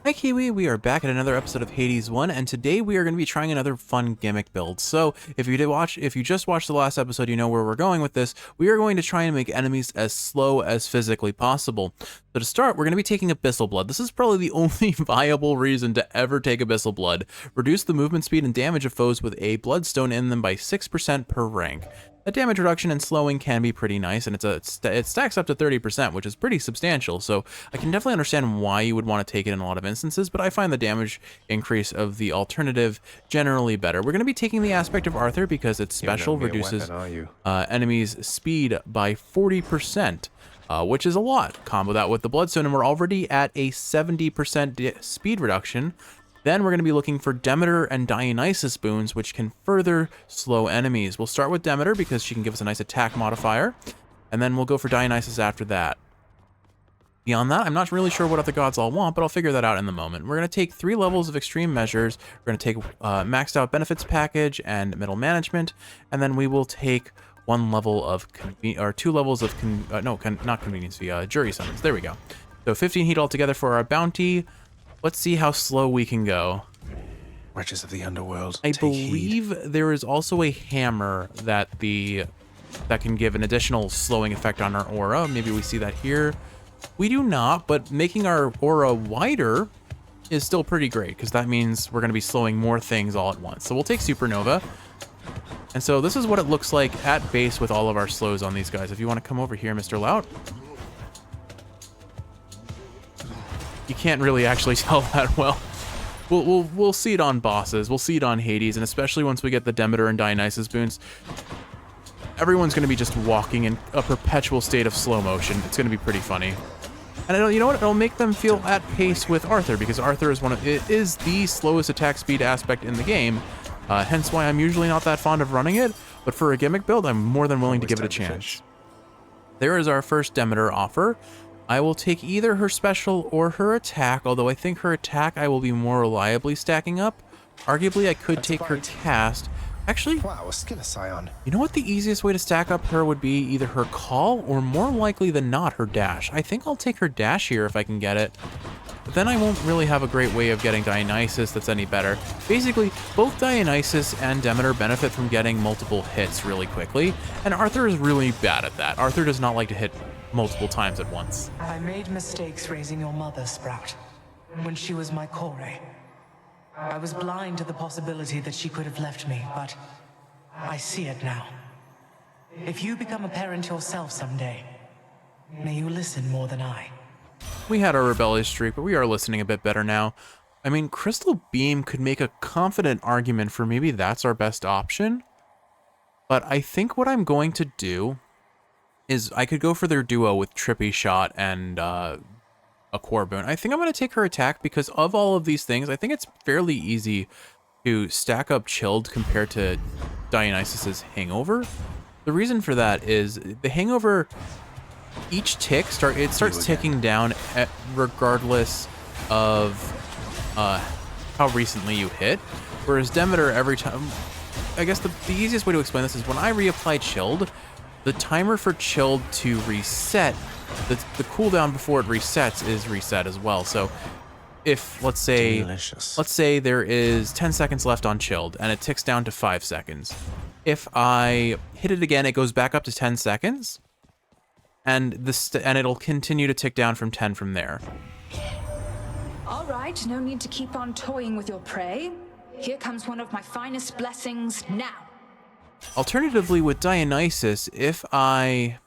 Hi Kiwi, we are back at another episode of Hades 1, and today we are going to be trying another fun gimmick build. So, if you just watched the last episode, you know where we're going with this. We are going to try and make enemies as slow as physically possible. So to start, we're going to be taking Abyssal Blood. This is probably the only viable reason to ever take Abyssal Blood. Reduce the movement speed and damage of foes with a Bloodstone in them by 6% per rank. That damage reduction and slowing can be pretty nice, and it stacks up to 30%, which is pretty substantial, so I can definitely understand why you would want to take it in a lot of instances, but I find the damage increase of the alternative generally better. We're going to be taking the aspect of Arthur because its special reduces enemies' speed by 40%. Which is a lot. Combo that with the Bloodstone, and we're already at a 70% speed reduction. Then we're going to be looking for Demeter and Dionysus boons, which can further slow enemies. We'll start with Demeter because she can give us a nice attack modifier, and then we'll go for Dionysus after that. Beyond that, I'm not really sure what other gods I'll want, but I'll figure that out in the moment. We're going to take 3 levels of extreme measures. We're going to take maxed out benefits package and middle management, and then we will take 1 level of 2 levels of not convenience fee, jury summons. There we go. So 15 heat altogether for our bounty. Let's see how slow we can go. Wretches of the underworld, I believe there is also a hammer that can give an additional slowing effect on our aura. Maybe we see that here. We do not, but making our aura wider is still pretty great because that means we're going to be slowing more things all at once. So we'll take Supernova. And so this is what it looks like at base with all of our slows on these guys. If you want to come over here, Mr. Lout. You can't really actually tell that well. We'll see it on bosses. We'll see it on Hades, and especially once we get the Demeter and Dionysus boons. Everyone's going to be just walking in a perpetual state of slow motion. It's going to be pretty funny. And you know what? It'll make them feel at pace with Arthur, because Arthur is the slowest attack speed aspect in the game. Hence why I'm usually not that fond of running it, but for a gimmick build, I'm more than willing to give it a chance. There is our first Demeter offer. I will take either her special or her attack, although I think her attack I will be more reliably stacking up. Arguably, I could take her cast. Actually, wow, a skill scion. You know what the easiest way to stack up her would be? Either her call or more likely than not her dash. I think I'll take her dash here if I can get it. But then I won't really have a great way of getting Dionysus that's any better. Basically, both Dionysus and Demeter benefit from getting multiple hits really quickly, and Arthur is really bad at that. Arthur does not like to hit multiple times at once. I made mistakes raising your mother, Sprout, when she was my core. I was blind to the possibility that she could have left me, but I see it now. If you become a parent yourself someday, may you listen more than I. We had our rebellious streak, but we are listening a bit better now. I mean, Crystal Beam could make a confident argument for maybe that's our best option. But I think what I'm going to do is I could go for their duo with Trippy Shot and a core boon. I think I'm going to take her attack because of all of these things, I think it's fairly easy to stack up Chilled compared to Dionysus's Hangover. The reason for that is the Hangover, each tick starts ticking down regardless of how recently you hit, whereas Demeter every time, I guess the easiest way to explain this is when I reapply Chilled, the timer for Chilled to reset, the cooldown before it resets is reset as well. So if, let's say there is 10 seconds left on Chilled and it ticks down to 5 seconds. If I hit it again, it goes back up to 10 seconds and it'll continue to tick down from 10 from there. All right, no need to keep on toying with your prey. Here comes one of my finest blessings now. Alternatively, with Dionysus, if I,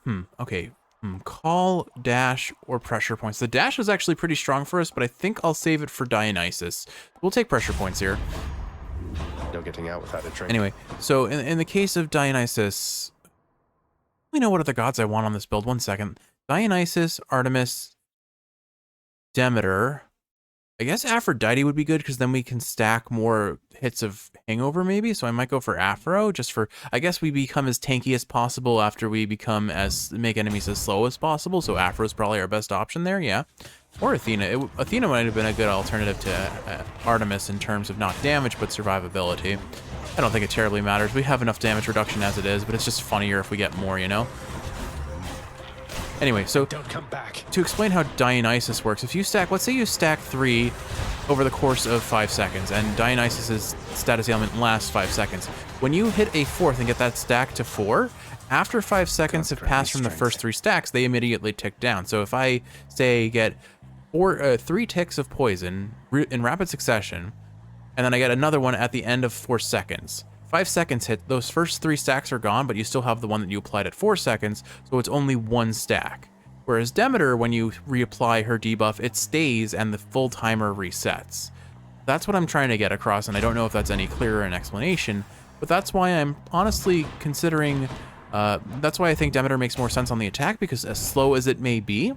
call, dash, or pressure points. The dash is actually pretty strong for us, but I think I'll save it for Dionysus. We'll take pressure points here. No getting out without a drink. Anyway, so in the case of Dionysus, we know what other gods I want on this build. 1 second. Dionysus, Artemis, Demeter. I guess Aphrodite would be good because then we can stack more hits of Hangover maybe. So I might go for Aphro just for, I guess we become as tanky as possible after we make enemies as slow as possible. So Aphro is probably our best option there. Yeah. Or Athena. Athena might have been a good alternative to Artemis in terms of not damage, but survivability. I don't think it terribly matters. We have enough damage reduction as it is, but it's just funnier if we get more, you know? Anyway, so don't come back. To explain how Dionysus works, if you stack, let's say you stack 3 over the course of 5 seconds, and Dionysus's status ailment lasts 5 seconds. When you hit a 4th and get that stack to 4, after 5 seconds have passed from the first 3 stacks, they immediately tick down. So if I, say, get 3 ticks of poison in rapid succession, and then I get another one at the end of 4 seconds, 5 seconds hit, those first 3 stacks are gone, but you still have the one that you applied at 4 seconds, so it's only 1 stack. Whereas Demeter, when you reapply her debuff, it stays and the full timer resets. That's what I'm trying to get across, and I don't know if that's any clearer in explanation, but that's why I'm honestly considering, that's why I think Demeter makes more sense on the attack, because as slow as it may be,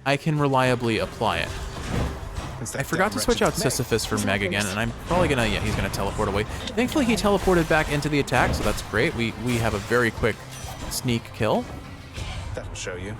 I can reliably apply it. I forgot to switch out Sisyphus for Meg again, and I'm probably gonna, yeah, he's gonna teleport away. Thankfully, he teleported back into the attack, so that's great. We have a very quick sneak kill. That'll show you.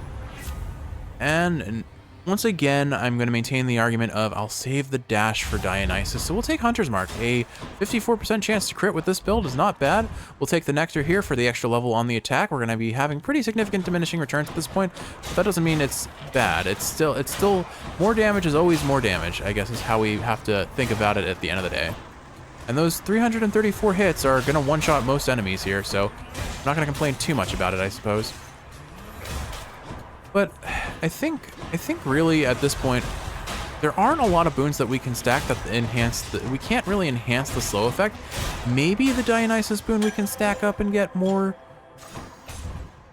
And once again, I'm going to maintain the argument of I'll save the dash for Dionysus. So we'll take Hunter's Mark. A 54% chance to crit with this build is not bad. We'll take the Nectar here for the extra level on the attack. We're going to be having pretty significant diminishing returns at this point, but that doesn't mean it's bad. It's still more damage is always more damage, I guess is how we have to think about it at the end of the day. And those 334 hits are going to one-shot most enemies here, so I'm not going to complain too much about it, I suppose. But I think really at this point, there aren't a lot of boons that we can stack that enhance we can't really enhance the slow effect. Maybe the Dionysus boon we can stack up and get more.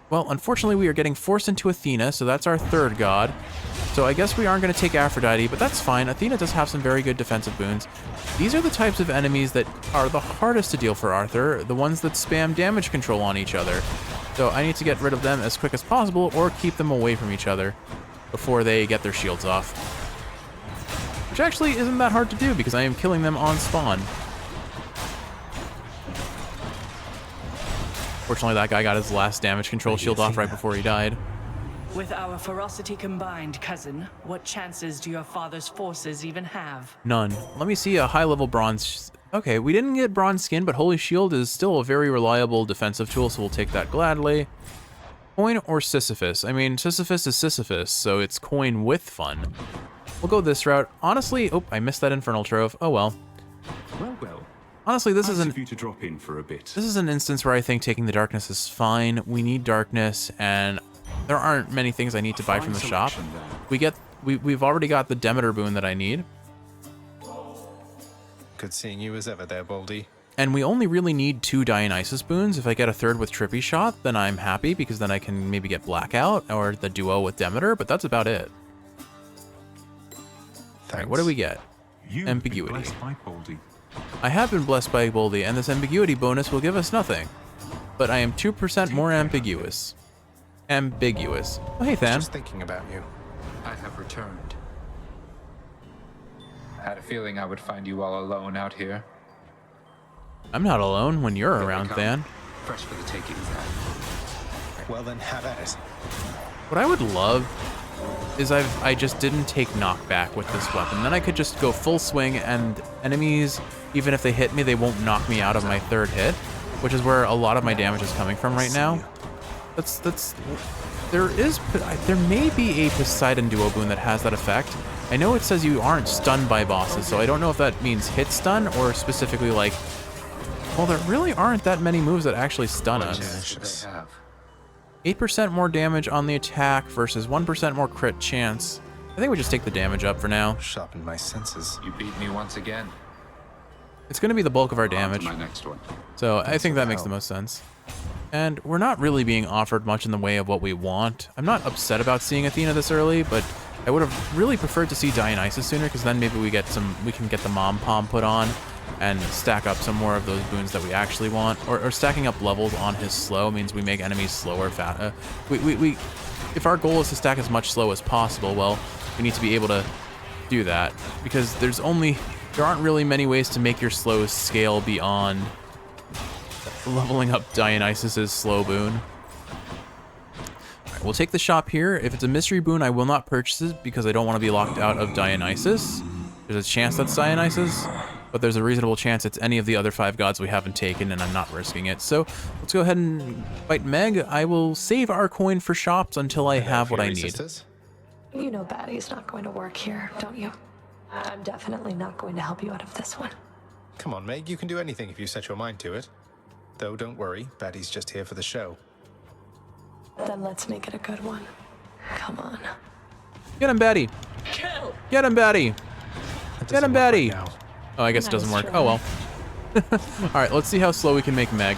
Well, unfortunately, we are getting forced into Athena, so that's our 3rd god. So I guess we aren't going to take Aphrodite, but that's fine. Athena does have some very good defensive boons. These are the types of enemies that are the hardest to deal for Arthur, the ones that spam damage control on each other. So I need to get rid of them as quick as possible or keep them away from each other before they get their shields off. Which actually isn't that hard to do because I am killing them on spawn. Fortunately, that guy got his last damage control shield off right before he died. With our ferocity combined, cousin, what chances do your father's forces even have? None. Let me see a high-level bronze. Okay, we didn't get bronze skin, but Holy Shield is still a very reliable defensive tool, so we'll take that gladly. Coin or Sisyphus? I mean, Sisyphus is Sisyphus, so it's coin with fun. We'll go this route. Honestly, oh, I missed that Infernal Trove. Oh well. Well. Honestly, this is you to drop in for a bit. This is an instance where I think taking the darkness is fine. We need darkness, and there aren't many things I need to buy from the shop. We've already got the Demeter boon that I need. Good seeing you as ever there, Baldy. And we only really need 2 Dionysus boons. If I get a 3rd with Trippy Shot, then I'm happy because then I can maybe get Blackout or the duo with Demeter, but that's about it. All right, what do we get? Ambiguity. I have been blessed by Baldy, and this ambiguity bonus will give us nothing. But I am 2% more ambiguous. Ambiguous. Oh, hey, Than. Just thinking about you. I have returned. I had a feeling I would find you all alone out here. I'm not alone when you're around, Than. Fresh for the taking. Well then, have at it. What I would love is I just didn't take knockback with this weapon. Then I could just go full swing, and enemies, even if they hit me, they won't knock me out of my 3rd hit, which is where a lot of my damage is coming from right now. There may be a Poseidon duo boon that has that effect. I know it says you aren't stunned by bosses, so I don't know if that means hit stun or specifically like, well, there really aren't that many moves that actually stun us. 8% more damage on the attack versus 1% more crit chance. I think we just take the damage up for now. Sharpen my senses. You beat me once again. It's going to be the bulk of our damage. My next one. So I think that makes the most sense. And we're not really being offered much in the way of what we want. I'm not upset about seeing Athena this early, but I would have really preferred to see Dionysus sooner, because then maybe we can get the Mom Pom put on and stack up some more of those boons that we actually want. Or stacking up levels on his slow means we make enemies slower. If our goal is to stack as much slow as possible, well, we need to be able to do that, because there aren't really many ways to make your slows scale beyond leveling up Dionysus's slow boon. All right, we'll take the shop here. If it's a mystery boon, I will not purchase it because I don't want to be locked out of Dionysus. There's a chance that's Dionysus, but there's a reasonable chance it's any of the other 5 gods we haven't taken, and I'm not risking it. So let's go ahead and fight Meg. I will save our coin for shops until I have what I need. Sisters? You know Batty's not going to work here, don't you? I'm definitely not going to help you out of this one. Come on, Meg, you can do anything if you set your mind to it. Though, don't worry, Batty's just here for the show. Then let's make it a good one. Come on. Get him, Betty. Get him, Betty. That Get him, doesn't work Betty. right now. Oh, I guess it doesn't Nice work. try. Oh, well. All right, let's see how slow we can make Meg.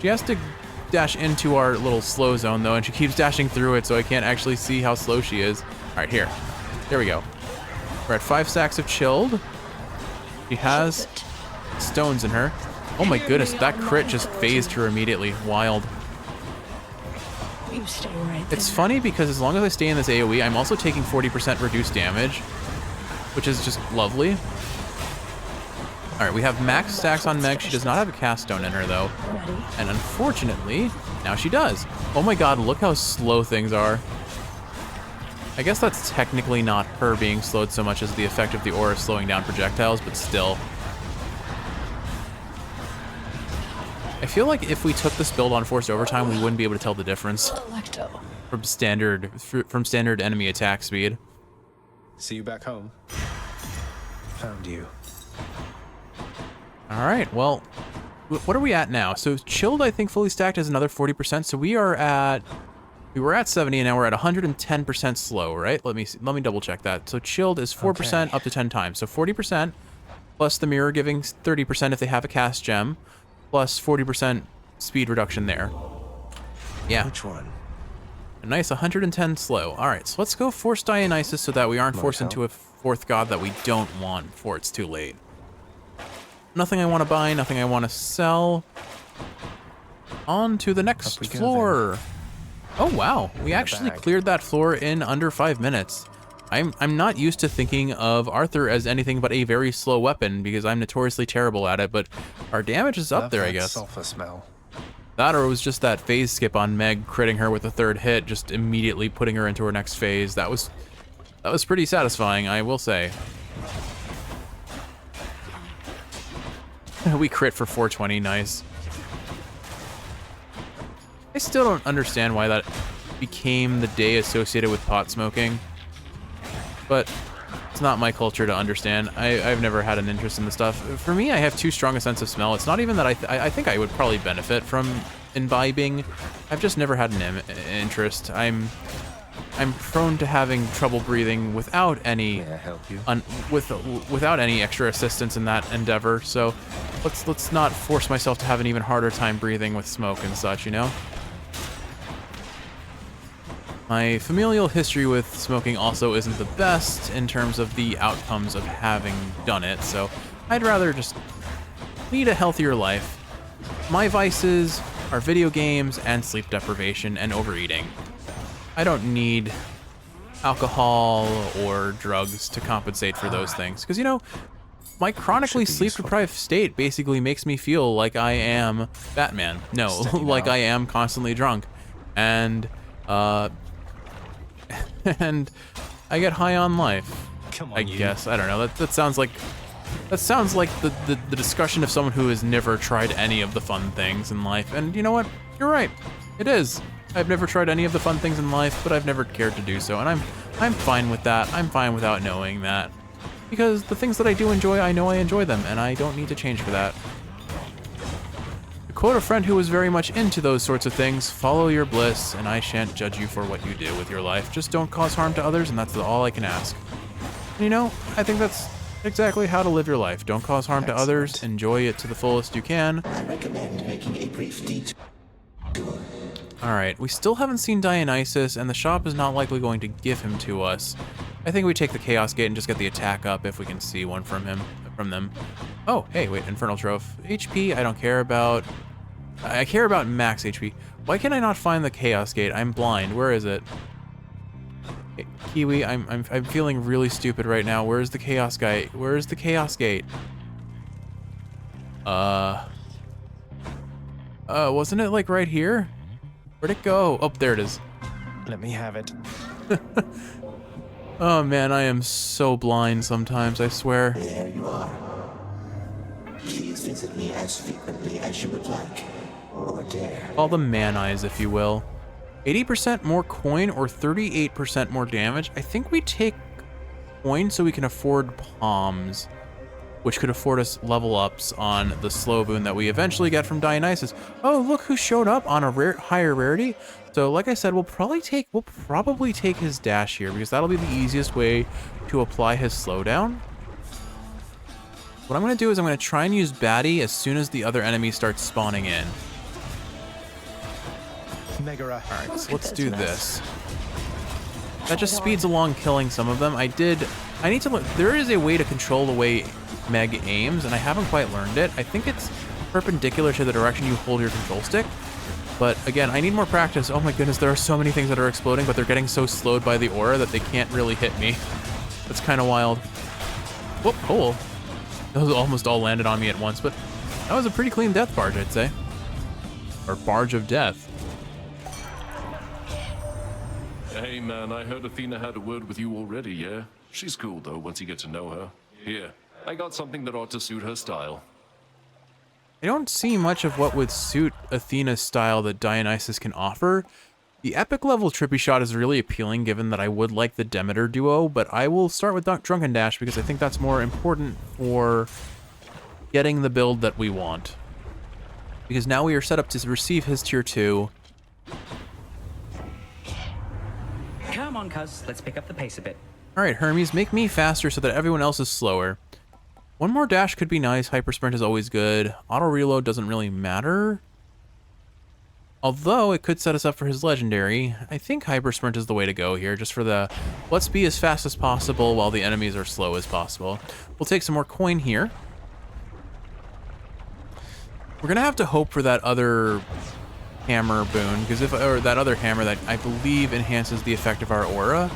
She has to dash into our little slow zone, though, and she keeps dashing through it, so I can't actually see how slow she is. All right, here. There we go. We're at 5 stacks of chilled. She has stones in her. Oh my goodness, that crit just phased her immediately. Wild. You stay right there. It's funny because as long as I stay in this AoE, I'm also taking 40% reduced damage, which is just lovely. All right, we have max stacks on Meg. She does not have a cast stone in her, though. Ready? And unfortunately, now she does. Oh my god, look how slow things are. I guess that's technically not her being slowed so much as the effect of the aura slowing down projectiles, but still. I feel like if we took this build on forced overtime, we wouldn't be able to tell the difference Electo. from standard enemy attack speed. See you back home. Found you. All right, well, what are we at now? So chilled, I think fully stacked is another 40%. So we were at 70 and now we're at 110% slow, right? Let me double check that. So chilled is 4% Okay. up to 10 times. So 40% plus the mirror giving 30% if they have a cast gem, plus 40% speed reduction there. Yeah, Which one? a nice 110 slow. All right, so let's go force Dionysus so that we aren't forced into a fourth god that we don't want before it's too late. Nothing I want to buy, nothing I want to sell. On to the next we go floor. Oh wow, we actually bag. cleared that floor in under 5 minutes. I'm not used to thinking of Arthur as anything but a very slow weapon because I'm notoriously terrible at it, but our damage is up Love there, I that guess. Sulfur smell. That or it was just that phase skip on Meg critting her with a third hit, just immediately putting her into her next phase. That was pretty satisfying, I will say. We crit for 420, nice. I still don't understand why that became the day associated with pot smoking, but it's not my culture to understand. I've never had an interest in the stuff. For me, I have too strong a sense of smell. It's not even that I think I would probably benefit from imbibing. I've just never had an interest. I'm prone to having trouble breathing without any May I help you? without any extra assistance in that endeavor. So let's not force myself to have an even harder time breathing with smoke and such, you know? My familial history with smoking also isn't the best in terms of the outcomes of having done it, so I'd rather just lead a healthier life. My vices are video games and sleep deprivation and overeating. I don't need alcohol or drugs to compensate for those things, because, you know, my chronically Should be sleep-deprived state basically makes me feel like I am Batman. No, Steady like now. I am constantly drunk. And, and I get high on life, Come on, I you. guess. I don't know. That sounds like the discussion of someone who has never tried any of the fun things in life. And you know what? You're right. It is. I've never tried any of the fun things in life, but I've never cared to do so, and I'm fine with that. I'm fine without knowing that. Because the things that I do enjoy, I know I enjoy them, and I don't need to change for that. To quote a friend who was very much into those sorts of things, follow your bliss, and I shan't judge you for what you do with your life. Just don't cause harm to others, and that's all I can ask. And you know, I think that's exactly how to live your life. Don't cause harm to others, Excellent. enjoy it to the fullest you can. I recommend making a brief detour. Alright, we still haven't seen Dionysus, and the shop is not likely going to give him to us. I think we take the Chaos Gate and just get the attack up if we can see one from them. Oh, hey, wait, Infernal Troph. HP, I don't care about. I care about max HP. Why can I not find the Chaos Gate? I'm blind. Where is it? Hey, Kiwi, I'm feeling really stupid right now. Where's the Chaos Gate? Where's the Chaos Gate? Wasn't it like right here? Where'd it go? Oh, there it is. Let me have it. Oh man, I am so blind sometimes, I swear. There you are. Please visit me as frequently as you would like, or dare. All the man eyes, if you will. 80% more coin or 38% more damage? I think we take coin so we can afford palms, which could afford us level ups on the slow boon that we eventually get from Dionysus. Oh, look who showed up on a higher rarity. So like I said, we'll probably take his dash here because that'll be the easiest way to apply his slowdown. What I'm going to do is I'm going to try and use Batty as soon as the other enemy starts spawning in. Megara. All right, so let's do this. That just speeds along killing some of them. I need to look. There is a way to control the way Meg aims, and I haven't quite learned it. I think it's perpendicular to the direction you hold your control stick. But again, I need more practice. Oh my goodness, there are so many things that are exploding, but they're getting so slowed by the aura that they can't really hit me. That's kind of wild. Whoop, cool. Those almost all landed on me at once, but that was a pretty clean death barge, I'd say. Or barge of death. Hey man, I heard Athena had a word with you already, yeah? She's cool though, once you get to know her. Here, I got something that ought to suit her style. I don't see much of what would suit Athena's style that Dionysus can offer. The epic level trippy shot is really appealing given that I would like the Demeter duo, but I will start with Drunken Dash because I think that's more important for getting the build that we want. Because now we are set up to receive his tier 2. Come on, cuz. Let's pick up the pace a bit. Alright, Hermes, make me faster so that everyone else is slower. One more dash could be nice. Hyper Sprint is always good. Auto Reload doesn't really matter. Although it could set us up for his legendary. I think Hyper Sprint is the way to go here, just for the let's be as fast as possible while the enemies are slow as possible. We'll take some more coin here. We're gonna have to hope for that other hammer boon, because or that other hammer that I believe enhances the effect of our aura.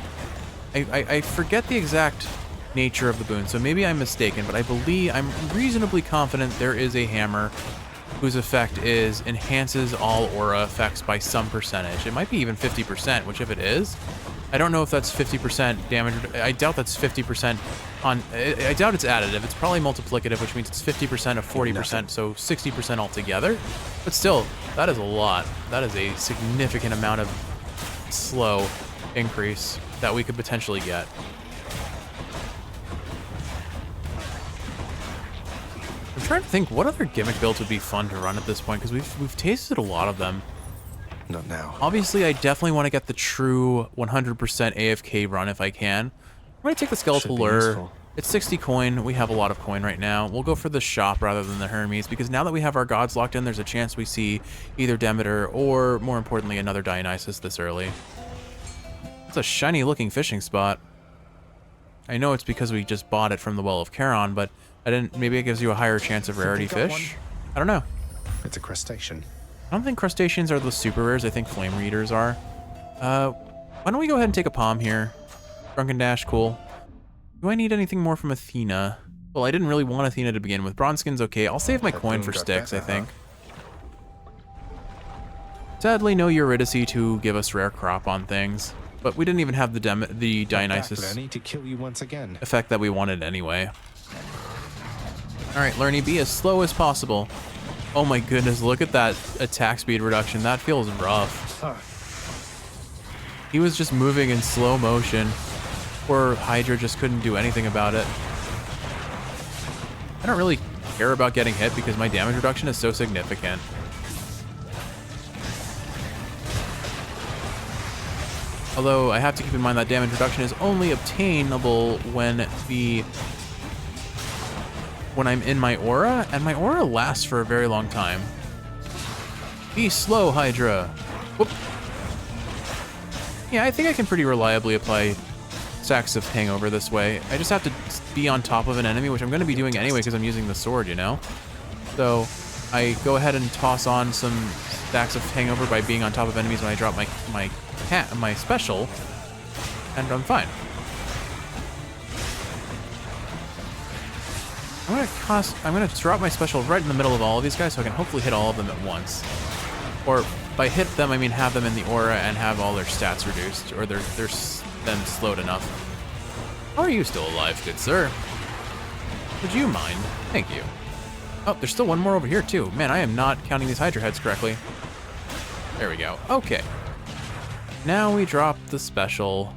I forget the exact nature of the boon, so maybe I'm mistaken, but I'm reasonably confident there is a hammer whose effect is enhances all aura effects by some percentage. It might be even 50%, which if it is, I don't know if that's 50% damage. I doubt that's 50% on, I doubt it's additive. It's probably multiplicative, which means it's 50% of 40%, so 60% altogether. But still, that is a lot. That is a significant amount of slow increase that we could potentially get. I'm trying to think what other gimmick builds would be fun to run at this point, because we've tasted a lot of them. Not now. Obviously, I definitely want to get the true 100% AFK run if I can. I'm going to take the Skeletal Lure. It's 60 coin. We have a lot of coin right now. We'll go for the shop rather than the Hermes, because now that we have our gods locked in, there's a chance we see either Demeter or, more importantly, another Dionysus this early. It's a shiny looking fishing spot. I know it's because we just bought it from the Well of Charon, but I didn't. Maybe it gives you a higher chance of rarity fish. I don't know. It's a crustacean. I don't think crustaceans are the super rares. I think flame readers are. Why don't we go ahead and take a palm here? Drunken Dash, cool. Do I need anything more from Athena? Well, I didn't really want Athena to begin with. Bronze skin's okay. I'll save my coin for Styx, I think. Sadly, no Eurydice to give us rare crop on things. But we didn't even have the Dionysus to kill you once again. effect that we wanted anyway. Alright, Lerny, be as slow as possible. Oh my goodness, look at that attack speed reduction. That feels rough. He was just moving in slow motion. Poor Hydra just couldn't do anything about it. I don't really care about getting hit because my damage reduction is so significant. Although I have to keep in mind that damage reduction is only obtainable when I'm in my aura, and my aura lasts for a very long time. Be slow, Hydra. Whoop. Yeah, I think I can pretty reliably apply stacks of Hangover this way. I just have to be on top of an enemy, which I'm going to be doing anyway because I'm using the sword, you know? So I go ahead and toss on some stacks of Hangover by being on top of enemies when I drop my special, and I'm fine. I'm gonna drop my special right in the middle of all of these guys so I can hopefully hit all of them at once. Or by hit them, I mean have them in the aura and have all their stats reduced, or they're then slowed enough. How are you still alive, good sir? Would you mind? Thank you. Oh, there's still one more over here too. Man, I am not counting these Hydra heads correctly. There we go. Okay. Now we drop the special.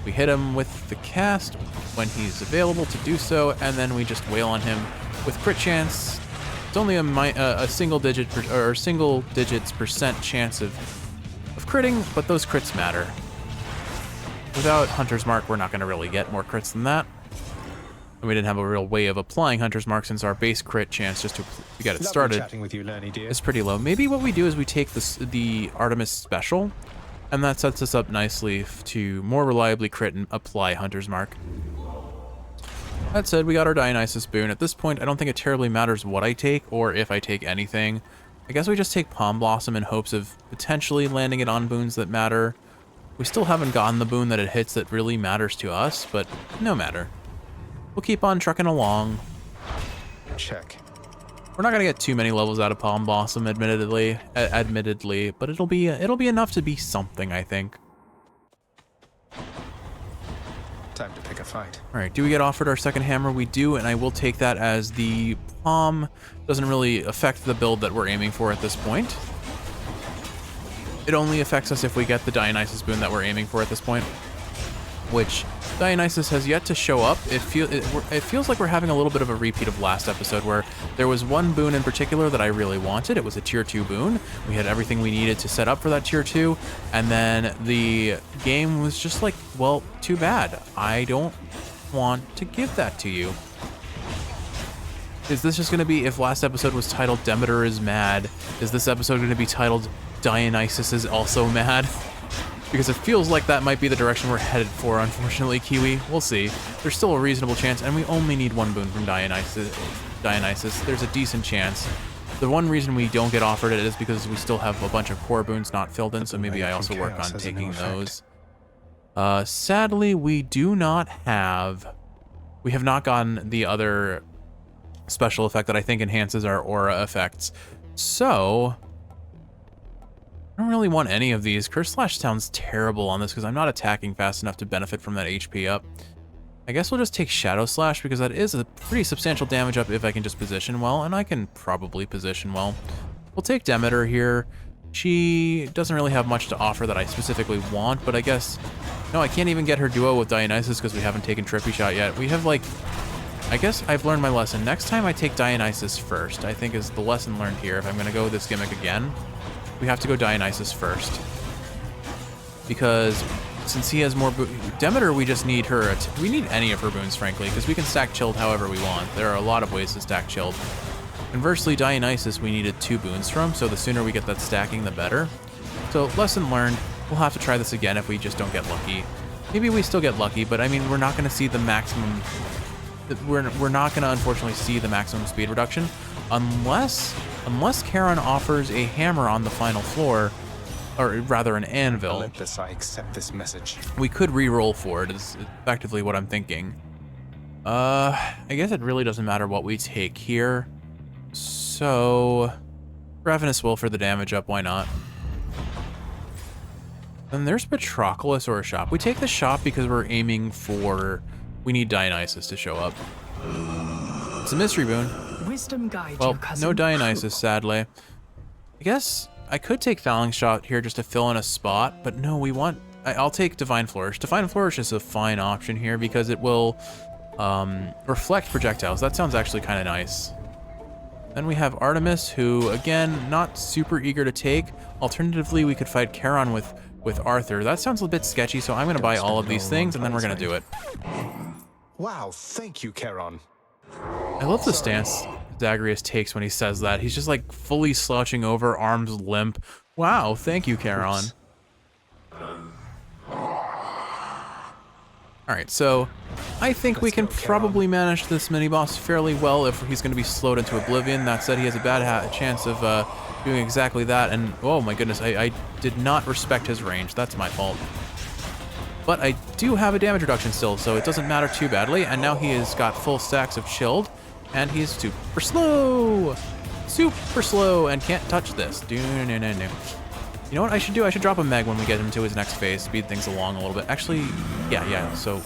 We hit him with the cast when he's available to do so, and then we just wail on him with crit chance. It's only a single digits percent chance of critting, but those crits matter. Without Hunter's Mark, we're not going to really get more crits than that. And we didn't have a real way of applying Hunter's Mark since our base crit chance just to get it started chatting with you, Lerny, dear. is pretty low. Maybe what we do is we take the Artemis special, and that sets us up nicely to more reliably crit and apply Hunter's Mark. That said, we got our Dionysus boon. At this point, I don't think it terribly matters what I take or if I take anything. I guess we just take Palm Blossom in hopes of potentially landing it on boons that matter. We still haven't gotten the boon that it hits that really matters to us, but no matter. We'll keep on trucking along. Check. We're not gonna get too many levels out of Palm Blossom, admittedly, but it'll be enough to be something, I think. Time to pick a fight. All right, do we get offered our second hammer? We do, and I will take that as the palm doesn't really affect the build that we're aiming for at this point. It only affects us if we get the Dionysus boon that we're aiming for at this point, which Dionysus has yet to show up. It feels like we're having a little bit of a repeat of last episode where there was one boon in particular that I really wanted. It was a tier 2 boon. We had everything we needed to set up for that tier 2, and then the game was just like, well, too bad. I don't want to give that to you. Is this just going to be, if last episode was titled Demeter is Mad, is this episode going to be titled Dionysus is also mad? Because it feels like that might be the direction we're headed for, unfortunately, Kiwi. We'll see. There's still a reasonable chance, and we only need one boon from Dionysus. There's a decent chance. The one reason we don't get offered it is because we still have a bunch of core boons not filled in, so maybe I also work on taking those. Sadly, we do not have... We have not gotten the other special effect that I think enhances our aura effects. So... I don't really want any of these. Curse Slash sounds terrible on this because I'm not attacking fast enough to benefit from that HP up. I guess we'll just take Shadow Slash because that is a pretty substantial damage up if I can just position well, and I can probably position well. We'll take Demeter here. She doesn't really have much to offer that I specifically want, but I guess... No, I can't even get her duo with Dionysus because we haven't taken Trippy Shot yet. We have, like... I guess I've learned my lesson. Next time I take Dionysus first, I think is the lesson learned here. If I'm going to go with this gimmick again, we have to go Dionysus first. Because since he has more Demeter, we just need her... we need any of her boons, frankly, because we can stack Chilled however we want. There are a lot of ways to stack Chilled. Conversely, Dionysus we needed 2 boons from, so the sooner we get that stacking, the better. So, lesson learned. We'll have to try this again if we just don't get lucky. Maybe we still get lucky, but I mean, we're not going to see the maximum... We're not going to, unfortunately, see the maximum speed reduction unless Charon offers a hammer on the final floor, or rather an anvil. Olympus, I accept this message. We could re-roll for it, is effectively what I'm thinking. I guess it really doesn't matter what we take here. So, Ravenous Will for the damage up, why not? Then there's Patroclus or a shop. We take the shop because we're aiming for... We need Dionysus to show up. It's a mystery boon. Wisdom guide Well, you, cousin. no Dionysus, sadly. I guess I could take Phalanx Shot here just to fill in a spot, but no, we want... I'll take Divine Flourish. Divine Flourish is a fine option here because it will reflect projectiles. That sounds actually kind of nice. Then we have Artemis, who, again, not super eager to take. Alternatively, we could fight Charon with Arthur. That sounds a bit sketchy, so I'm going to buy all of these things, and then we're going to do it. Wow, thank you, Charon. I love the stance Zagreus takes when he says that. He's just like fully slouching over, arms limp. Wow, thank you, Charon. Alright, so I think we can probably manage this mini-boss fairly well if he's going to be slowed into oblivion. That said, he has a bad chance of doing exactly that, and oh my goodness, I did not respect his range. That's my fault. But I do have a damage reduction still, so it doesn't matter too badly, and now he has got full stacks of Chilled, and he's super slow! Super slow, and can't touch this. You know what I should do? I should drop a Meg when we get him to his next phase, speed things along a little bit. Actually, yeah, so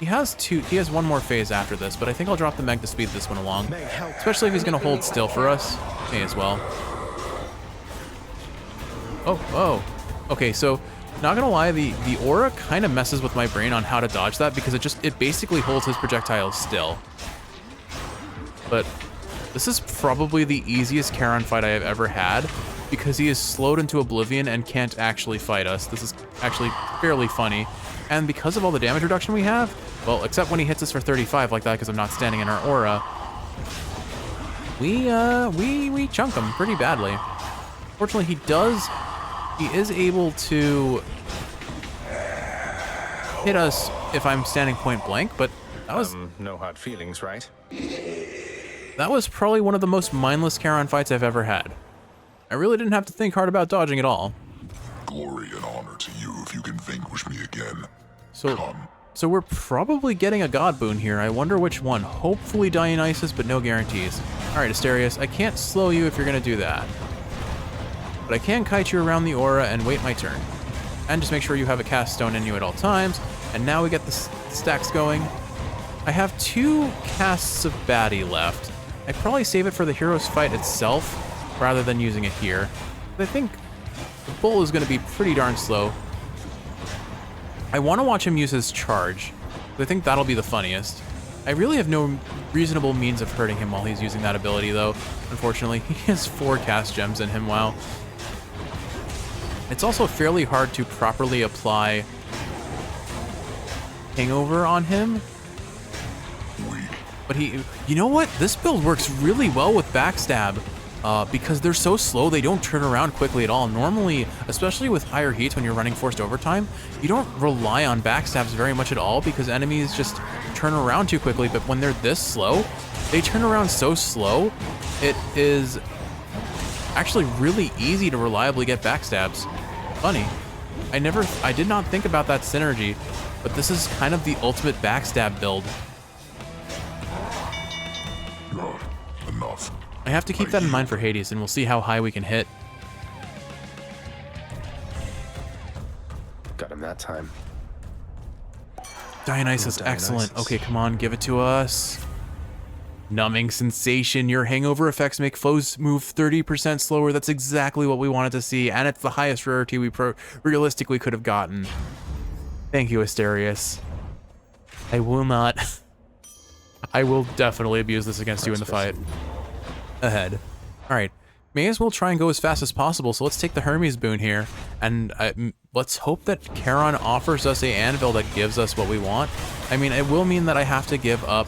he has one more phase after this, but I think I'll drop the Meg to speed this one along. Especially if he's gonna hold still for us. May as well. Oh. Okay, so Not gonna lie, the aura kind of messes with my brain on how to dodge that because it basically holds his projectiles still. But this is probably the easiest Charon fight I have ever had because he is slowed into oblivion and can't actually fight us. This is actually fairly funny. And because of all the damage reduction we have, well, except when he hits us for 35 like that because I'm not standing in our aura, we chunk him pretty badly. Fortunately, he is able to hit us if I'm standing point blank, but that was no hard feelings, right? That was probably one of the most mindless Charon fights I've ever had. I really didn't have to think hard about dodging at all. Glory and honor to you if you can vanquish me again. So we're probably getting a god boon here. I wonder which one. Hopefully Dionysus, but no guarantees. All right, Asterius, I can't slow you if you're gonna do that. But I can kite you around the aura and wait my turn. And just make sure you have a cast stone in you at all times. And now we get the stacks going. I have 2 casts of baddie left. I'd probably save it for the hero's fight itself rather than using it here. But I think the bull is gonna be pretty darn slow. I want to watch him use his charge. I think that'll be the funniest. I really have no reasonable means of hurting him while he's using that ability, though. Unfortunately, he has 4 cast gems in him, wow. It's also fairly hard to properly apply Hangover on him. But you know what? This build works really well with Backstab. Because they're so slow, they don't turn around quickly at all. Normally, especially with higher heats when you're running forced overtime, you don't rely on backstabs very much at all because enemies just turn around too quickly. But when they're this slow, they turn around so slow, it is actually really easy to reliably get backstabs. Funny. I did not think about that synergy, but this is kind of the ultimate backstab build. Enough. I have to keep that in mind for Hades, and we'll see how high we can hit. Got him that time. Dionysus, excellent. Okay, come on, give it to us. Numbing sensation. Your hangover effects make foes move 30% slower. That's exactly what we wanted to see, and it's the highest rarity we realistically could have gotten. Thank you, Asterius. I will not. I will definitely abuse this against you in the fight. Ahead. All right, may as well try and go as fast as possible. So let's take the Hermes boon here, and let's hope that Charon offers us a anvil that gives us what we want. I mean, it will mean that I have to give up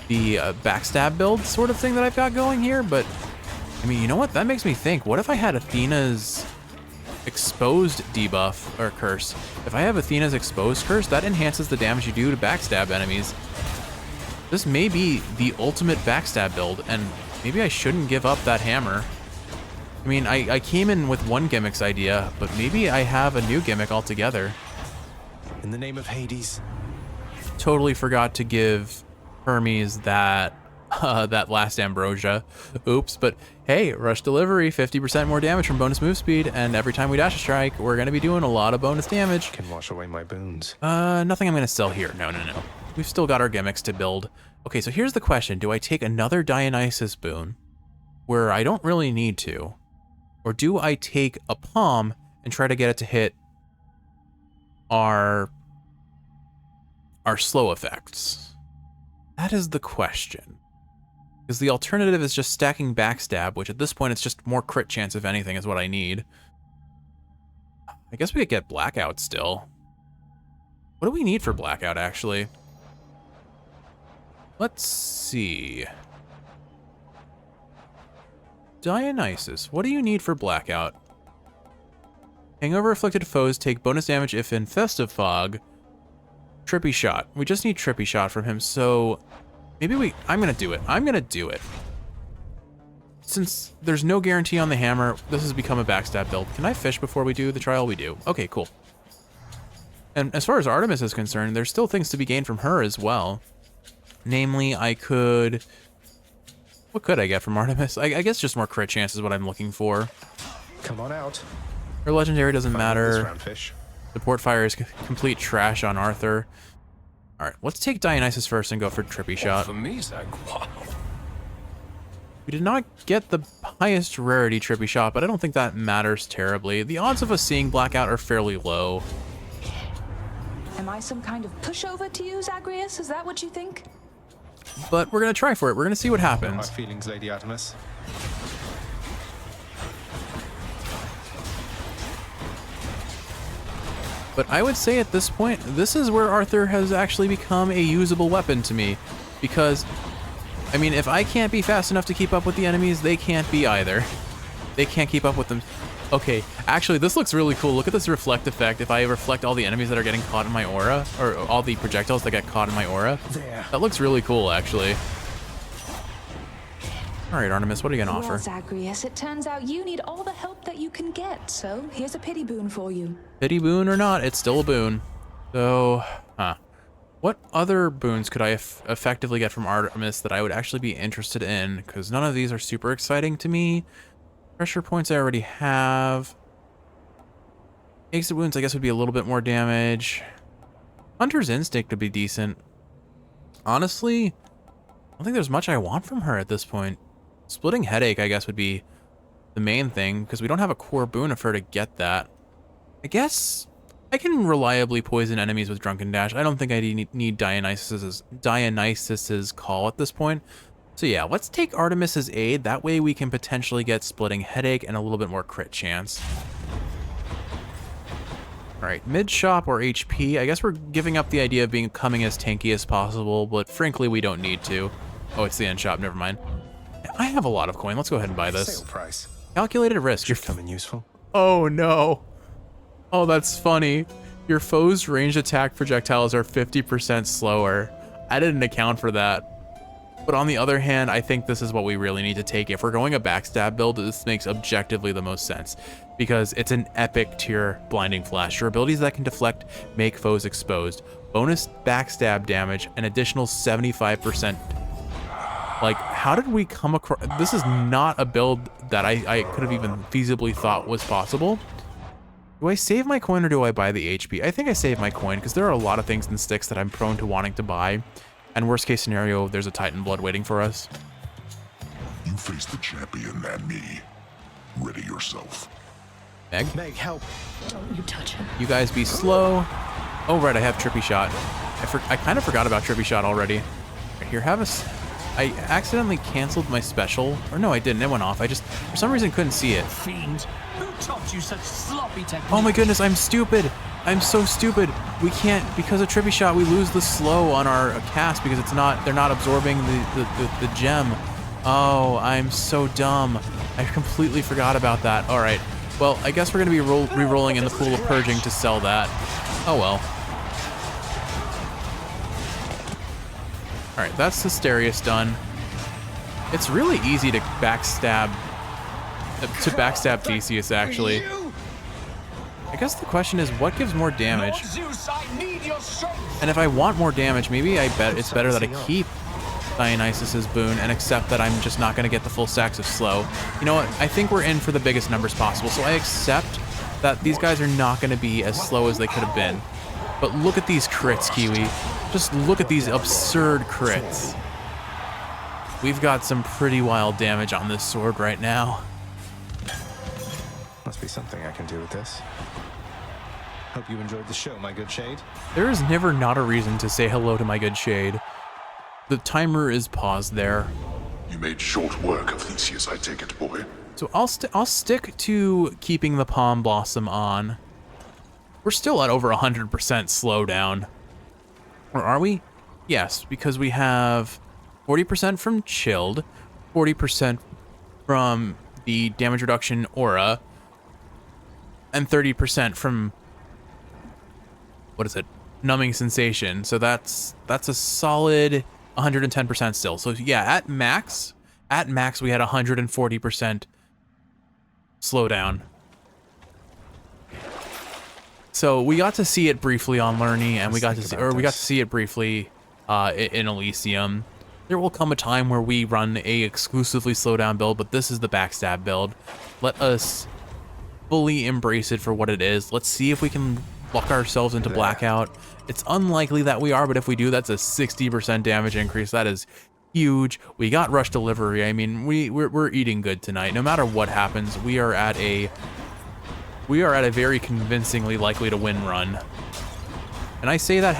the backstab build sort of thing that I've got going here, but I mean, you know what? That makes me think, what if I had Athena's exposed debuff or curse? If I have Athena's exposed curse, that enhances the damage you do to backstab enemies. This may be the ultimate backstab build, and maybe I shouldn't give up that hammer. I mean, I came in with one gimmick's idea, but maybe I have a new gimmick altogether. In the name of Hades. Totally forgot to give Hermes that last ambrosia. Oops, but hey, rush delivery, 50% more damage from bonus move speed, and every time we dash a strike, we're gonna be doing a lot of bonus damage. Can wash away my boons. Nothing I'm gonna sell here. No. We've still got our gimmicks to build. Okay, so here's the question. Do I take another Dionysus boon where I don't really need to? Or do I take a palm and try to get it to hit our slow effects? That is the question. Because the alternative is just stacking backstab, which at this point it's just more crit chance if anything is what I need. I guess we could get blackout still. What do we need for blackout actually? Let's see. Dionysus, what do you need for blackout? Hangover afflicted foes take bonus damage if in festive fog. Trippy shot. We just need trippy shot from him, so maybe I'm gonna do it. Since there's no guarantee on the hammer, this has become a backstab build. Can I fish before we do the trial? We do. Okay, cool. And as far as Artemis is concerned, there's still things to be gained from her as well. Namely, what could I get from Artemis? I guess just more crit chance is what I'm looking for. Come on out. Her legendary doesn't matter. Roundfish. Support fire is complete trash on Arthur. All right, let's take Dionysus first and go for trippy shot. For me, Zach, wow. We did not get the highest rarity trippy shot, but I don't think that matters terribly. The odds of us seeing Blackout are fairly low. Am I some kind of pushover to you, Zagreus? Is that what you think? But we're gonna try for it. We're gonna see what No happens. hard feelings, Lady Artemis. But I would say at this point, this is where Arthur has actually become a usable weapon to me. Because, I mean, if I can't be fast enough to keep up with the enemies, they can't be either. They can't keep up with them. Okay, actually, this looks really cool. Look at this reflect effect. If I reflect all the enemies that are getting caught in my aura, or all the projectiles that get caught in my aura, that looks really cool, actually. All right, Artemis, what are you gonna offer? Well, Zagreus, it turns out you need all the help that you can get, so here's a pity boon for you. Pity boon or not, it's still a boon. So, what other boons could I effectively get from Artemis that I would actually be interested in? Because none of these are super exciting to me. Pressure points I already have. Exit wounds, I guess, would be a little bit more damage. Hunter's Instinct would be decent. Honestly, I don't think there's much I want from her at this point. Splitting Headache, I guess, would be the main thing, because we don't have a core boon of her to get that. I guess I can reliably poison enemies with Drunken Dash. I don't think I need Dionysus's Call at this point. So yeah, let's take Artemis's aid. That way we can potentially get Splitting Headache and a little bit more crit chance. All right, mid shop or HP. I guess we're giving up the idea of becoming as tanky as possible, but frankly, we don't need to. Oh, it's the end shop, never mind. I have a lot of coin. Let's go ahead and buy this. Sale price. Calculated risk. You're coming useful. Oh no. Oh, that's funny. Your foe's ranged attack projectiles are 50% slower. I didn't account for that. But on the other hand, I think this is what we really need to take. If we're going a backstab build, this makes objectively the most sense because it's an epic tier blinding flash. Your abilities that can deflect make foes exposed. Bonus backstab damage, an additional 75%. Like, how did we come across? This is not a build that I could have even feasibly thought was possible. Do I save my coin or do I buy the HP? I think I save my coin because there are a lot of things in sticks that I'm prone to wanting to buy. And worst case scenario, there's a Titan Blood waiting for us. You face the champion and me. Ready yourself. Meg? Meg, help. Don't you touch him. You guys be slow. Oh, right, I have Trippy Shot. I kind of forgot about Trippy Shot already. Right, here, have us. I accidentally canceled my special. Or no, I didn't. It went off. I just, for some reason, couldn't see it. Fiend, who taught you such sloppy technique? Oh my goodness, I'm stupid. I'm so stupid. We can't, because of Trippy Shot, we lose the slow on our cast because it's not, they're not absorbing the gem. Oh, I'm so dumb. I completely forgot about that. All right. Well, I guess we're going to be re-rolling in the pool of purging to sell that. Oh well. All right, that's Hysterius done. It's really easy to backstab Theseus, actually. I guess the question is, what gives more damage? And if I want more damage, maybe I bet it's better that I keep Dionysus's boon and accept that I'm just not going to get the full stacks of slow. You know what? I think we're in for the biggest numbers possible, so I accept that these guys are not going to be as slow as they could have been. But look at these crits, Kiwi. Just look at these absurd crits. We've got some pretty wild damage on this sword right now. Must be something I can do with this. Hope you enjoyed the show, my good shade. There is never not a reason to say hello to my good shade. The timer is paused there. You made short work of Theseus, I take it, boy. So I'll stick to keeping the Palm Blossom on. We're still at over 100% slowdown. Or are we? Yes, because we have 40% from Chilled, 40% from the damage reduction aura, and 30% from, what is it? Numbing sensation. So that's a solid 110% still. So yeah, at max we had 140% slowdown. So we got to see it briefly on Lerny, and we got to see it briefly in Elysium. There will come a time where we run a exclusively slowdown build, but this is the backstab build. Let us fully embrace it for what it is. Let's see if we can luck ourselves into blackout. It's unlikely that we are, but if we do, that's a 60% damage increase. That is huge. We got rush delivery. I mean, we're eating good tonight. No matter what happens, we are at a very convincingly likely to win run. And I say that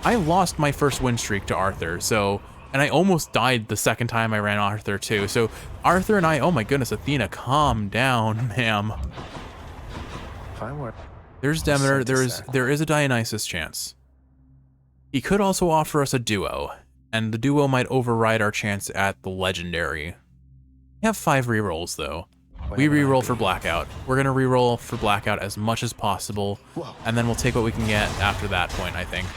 I lost my first win streak to Arthur, so, and I almost died the second time I ran Arthur too. So Arthur and I, oh my goodness, Athena, calm down, ma'am. If I were... There's Demeter, there is a Dionysus chance. He could also offer us a duo, and the duo might override our chance at the legendary. We have 5 rerolls though. We reroll for Blackout. We're gonna reroll for Blackout as much as possible, and then we'll take what we can get after that point, I think.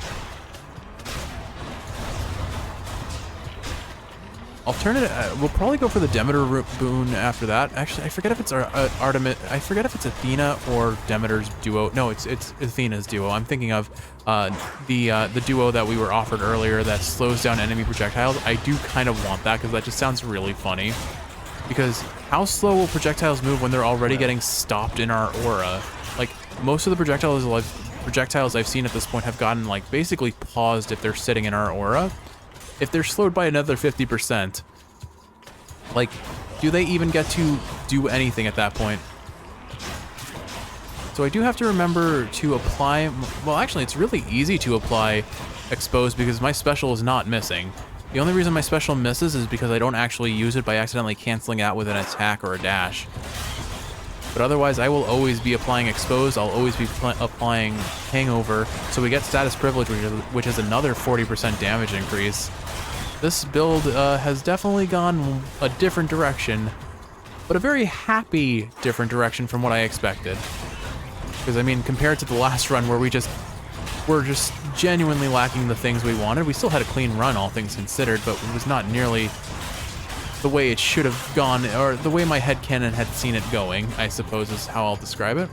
Alternative, we'll probably go for the Demeter boon after that. Actually, I forget if it's Artemis. I forget if it's Athena or Demeter's duo. No, it's Athena's duo. I'm thinking of the duo that we were offered earlier that slows down enemy projectiles. I do kind of want that because that just sounds really funny. Because how slow will projectiles move when they're already getting stopped in our aura? Like, most of the projectiles I've seen at this point have gotten, like, basically paused if they're sitting in our aura. If they're slowed by another 50%, like, do they even get to do anything at that point? So I do have to remember to apply, well, actually, it's really easy to apply Expose because my special is not missing. The only reason my special misses is because I don't actually use it by accidentally canceling out with an attack or a dash. But otherwise, I will always be applying Expose. I'll always be applying Hangover. So we get Status Privilege, which is another 40% damage increase. This build has definitely gone a different direction, but a very happy different direction from what I expected. Because, I mean, compared to the last run where we're just genuinely lacking the things we wanted, we still had a clean run, all things considered, but it was not nearly the way it should have gone, or the way my headcanon had seen it going, I suppose is how I'll describe it.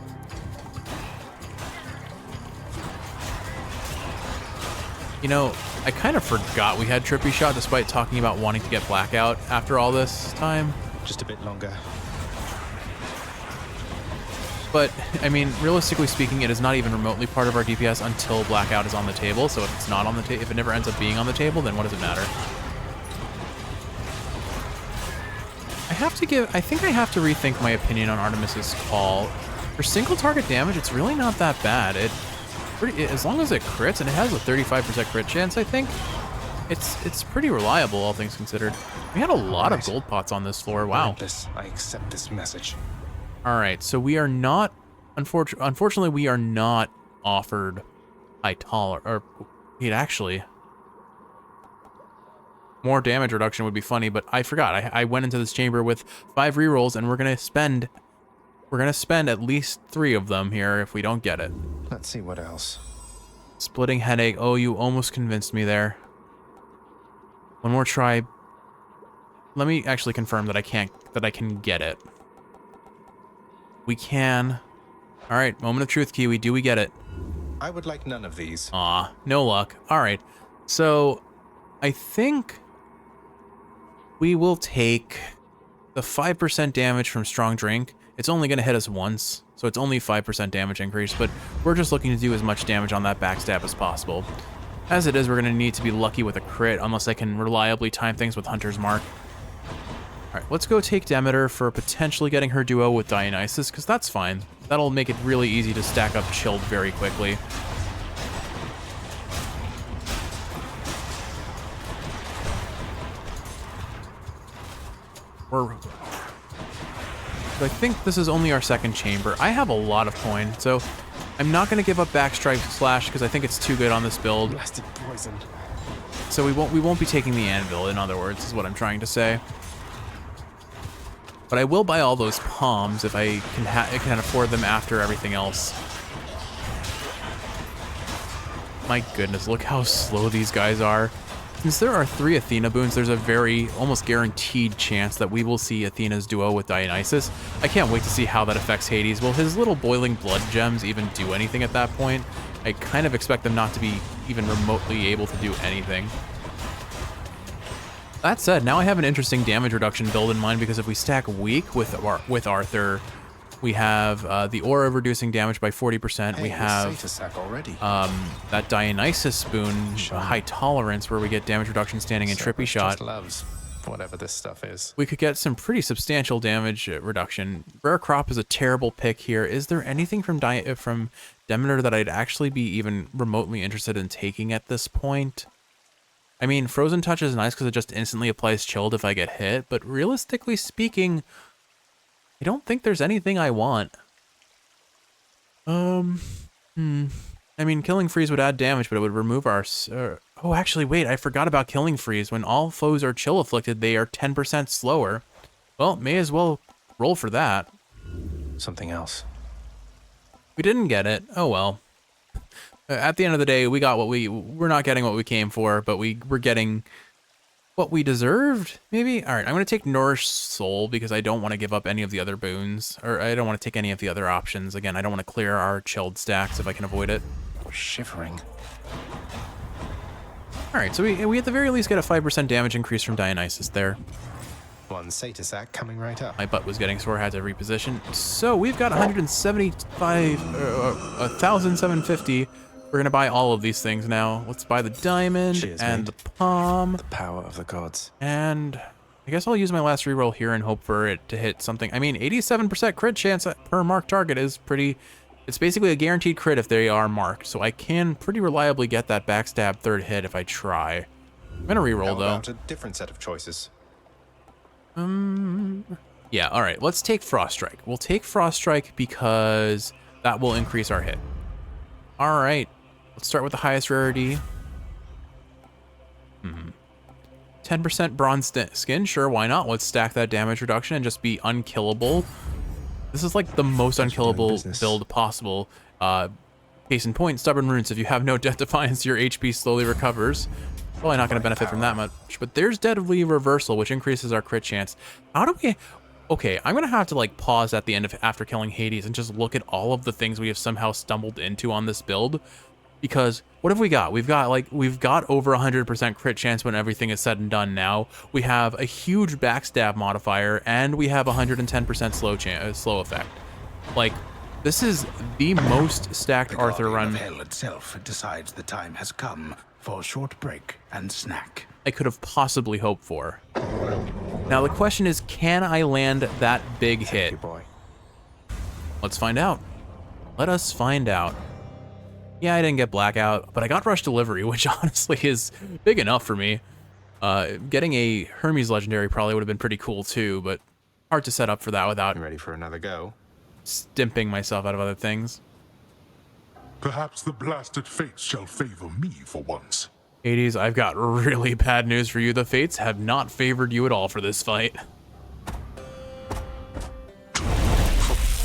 You know, I kind of forgot we had Trippy Shot despite talking about wanting to get Blackout after all this time. Just a bit longer. But, I mean, realistically speaking, it is not even remotely part of our DPS until Blackout is on the table, so if it's not on the table, if it never ends up being on the table, then what does it matter? I think I have to rethink my opinion on Artemis's call. For single target damage, it's really not that bad. As long as it crits, and it has a 35% crit chance, I think, it's pretty reliable, all things considered. We had a lot of gold pots on this floor, wow. I accept this message. All right, so we are not, unfortunately, we are not offered high tolerance, or wait, actually, more damage reduction would be funny, but I forgot. I went into this chamber with 5 rerolls, and we're gonna spend at least 3 of them here if we don't get it. Let's see what else. Splitting Headache. Oh, you almost convinced me there. One more try. Let me actually confirm that I can get it. We can. All right, moment of truth, Kiwi. Do we get it? I would like none of these. Aw, no luck. All right, so I think we will take the 5% damage from Strong Drink. It's only going to hit us once, so it's only 5% damage increase, but we're just looking to do as much damage on that backstab as possible. As it is, we're going to need to be lucky with a crit, unless I can reliably time things with Hunter's Mark. All right, let's go take Demeter for potentially getting her duo with Dionysus, because that's fine. That'll make it really easy to stack up Chilled very quickly. I think this is only our second chamber. I have a lot of coin, so I'm not going to give up Backstrike Slash because I think it's too good on this build. Blasted poison. So we won't be taking the Anvil, in other words, is what I'm trying to say. But I will buy all those palms if I can afford them after everything else. My goodness, look how slow these guys are. Since there are 3 Athena boons, there's a very, almost guaranteed chance that we will see Athena's duo with Dionysus. I can't wait to see how that affects Hades. Will his little boiling blood gems even do anything at that point? I kind of expect them not to be even remotely able to do anything. That said, now I have an interesting damage reduction build in mind because if we stack Weak with Arthur, We have the aura reducing damage by 40%. We have already. That Dionysus spoon, high tolerance, where we get damage reduction standing and trippy shot. Loves whatever this stuff is. We could get some pretty substantial damage reduction. Rare Crop is a terrible pick here. Is there anything from Demeter that I'd actually be even remotely interested in taking at this point? I mean, Frozen Touch is nice because it just instantly applies chilled if I get hit, but realistically speaking, I don't think there's anything I want. I mean, Killing Freeze would add damage, but it would remove our... oh, actually, wait, I forgot about Killing Freeze. When all foes are chill afflicted, they are 10% slower. Well, may as well roll for that. Something else. We didn't get it. Oh, well. At the end of the day, we got what we're not getting what we came for, but we're getting what we deserved, maybe? All right, I'm going to take Nourish Soul because I don't want to give up any of the other boons, or I don't want to take any of the other options. Again, I don't want to clear our chilled stacks if I can avoid it. Shivering. All right, so we at the very least get a 5% damage increase from Dionysus there. One Satasak coming right up. My butt was getting sore, had to reposition. So we've got 1,750. We're gonna buy all of these things now. Let's buy the diamond. Cheers, and mate. The palm. The power of the gods. And I guess I'll use my last reroll here and hope for it to hit something. I mean, 87% crit chance per marked target is pretty... It's basically a guaranteed crit if they are marked, so I can pretty reliably get that backstab third hit if I try. I'm gonna reroll though. How about a different set of choices? Yeah, all right, let's take Frost Strike. We'll take Frost Strike because that will increase our hit. All right, let's start with the highest rarity. 10% bronze skin, sure, why not? Let's stack that damage reduction and just be unkillable. This is like the most unkillable build possible. Case in point, Stubborn Runes. If you have no Death Defiance, your HP slowly recovers. Probably not going to benefit from that much, but there's Deadly Reversal, which increases our crit chance. How do we... Okay, I'm going to have to like pause at the end of after killing Hades and just look at all of the things we have somehow stumbled into on this build. Because what have we got? We've got over 100% crit chance when everything is said and done now. We have a huge backstab modifier, and we have 110% slow effect. Like, this is the most stacked Arthur run. Hell itself decides the time has come for a short break and snack I could have possibly hoped for. Now the question is, can I land that big hit? Let's find out. Let us find out. Yeah, I didn't get Blackout, but I got Rush Delivery, which honestly is big enough for me. Getting a Hermes Legendary probably would have been pretty cool too, but hard to set up for that without ready for another go. Stimping myself out of other things. Perhaps the blasted fates shall favor me for once. Hades, I've got really bad news for you. The fates have not favored you at all for this fight.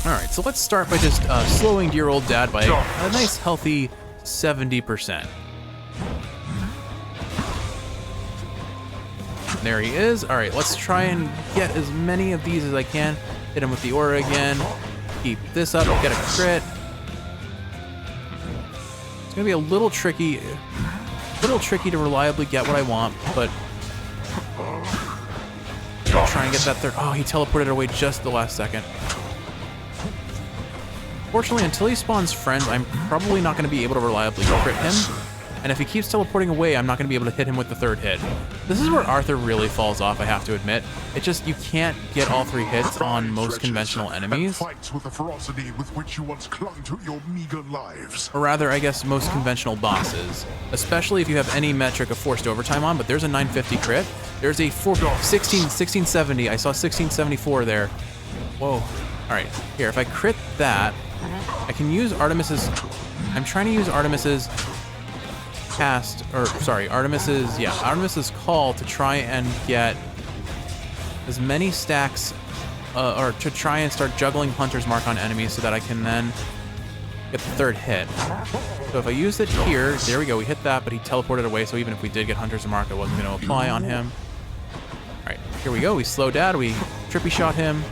Alright, so let's start by just slowing dear old dad by a nice healthy 70%. There he is. Alright, let's try and get as many of these as I can. Hit him with the aura again. Keep this up, get a crit. It's gonna be a little tricky to reliably get what I want, but I'll try and get that third. Oh, he teleported away just the last second. Fortunately, until he spawns friends, I'm probably not going to be able to reliably crit him. And if he keeps teleporting away, I'm not going to be able to hit him with the third hit. This is where Arthur really falls off, I have to admit. It just, you can't get all three hits on most conventional enemies. Fights with the ferocity with which you once clung to your meager lives. Or rather, I guess, most conventional bosses. Especially if you have any metric of forced overtime on, but there's a 950 crit. There's a 1670. I saw 1674 there. Whoa. All right, here, if I crit that, I can use Artemis's... I'm trying to use Artemis's cast, or sorry, Artemis's call to try and get as many stacks, or to try and start juggling Hunter's Mark on enemies so that I can then get the third hit. So if I use it here, there we go, we hit that, but he teleported away, so even if we did get Hunter's Mark, it wasn't going to apply on him. All right, here we go, we slow dad, we trippy shot him.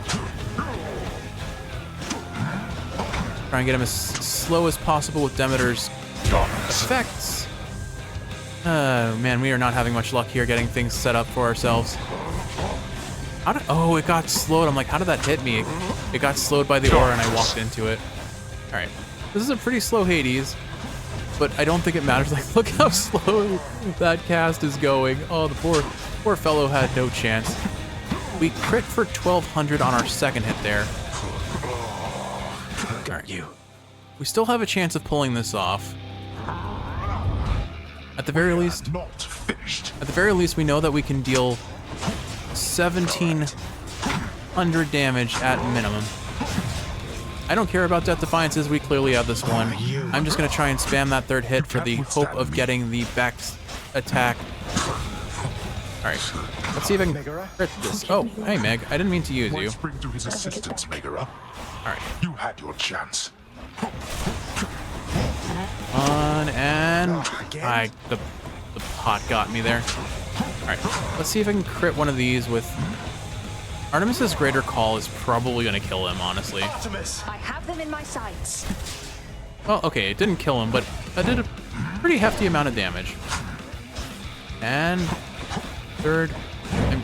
Try and get him as slow as possible with Demeter's effects. Man, we are not having much luck here getting things set up for ourselves. Oh, it got slowed. I'm like, how did that hit me? It got slowed by the aura and I walked into it. All right. This is a pretty slow Hades, but I don't think it matters. Like, look how slow that cast is going. Oh, the poor fellow had no chance. We crit for 1200 on our second hit there. All right. We still have a chance of pulling this off. At the very least, we know that we can deal 1700 damage at minimum. I don't care about Death Defiances, we clearly have this one. I'm just gonna try and spam that third hit for the hope of getting the back attack. Alright, let's see if I can crit this. Oh, hey Meg, I didn't mean to use you. Spring to his assistance, Megara. Alright. You had your chance. On and the pot got me there. Alright, let's see if I can crit one of these with Artemis's Greater Call is probably gonna kill him, honestly. Artemis. I have them in my sights. Well, okay, it didn't kill him, but that did a pretty hefty amount of damage. And third,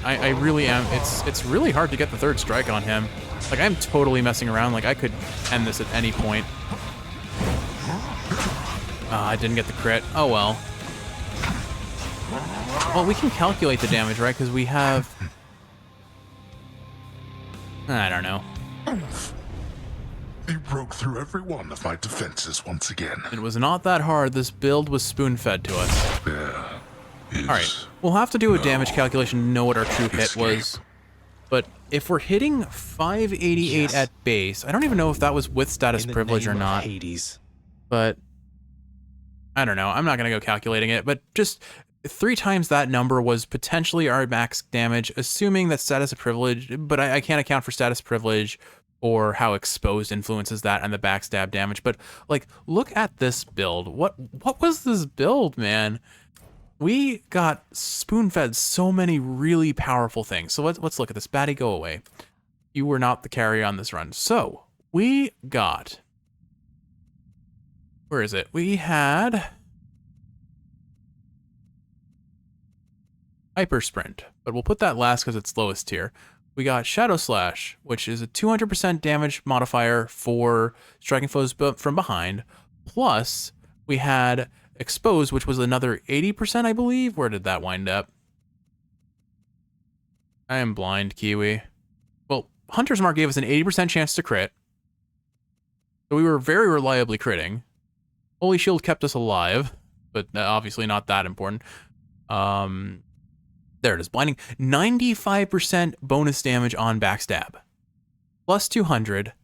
I really am. It's really hard to get the third strike on him. Like, I'm totally messing around. Like, I could end this at any point. I didn't get the crit. Oh well. Well, we can calculate the damage, right? Because we have... I don't know. You broke through every one of my defenses once again. It was not that hard. This build was spoon-fed to us. There is Alright, we'll have to do a damage calculation to know what our true hit was. But if we're hitting 588 at base, I don't even know if that was with status privilege or not. Hades. But I don't know. I'm not going to go calculating it, but just 3 times that number was potentially our max damage, assuming that status of privilege, but I can't account for status privilege or how exposed influences that and the backstab damage. But like, look at this build. What was this build, man? We got spoon-fed so many really powerful things. So let's look at this. Batty, go away. You were not the carry on this run. So we got, where is it? We had Hyper Sprint, but we'll put that last because it's lowest tier. We got Shadow Slash, which is a 200% damage modifier for striking foes from behind. Plus, we had Expose, which was another 80%, I believe. Where did that wind up? I am blind, Kiwi. Well, Hunter's Mark gave us an 80% chance to crit. So we were very reliably critting. Holy Shield kept us alive, but obviously not that important. There it is, blinding. 95% bonus damage on Backstab. Plus 200,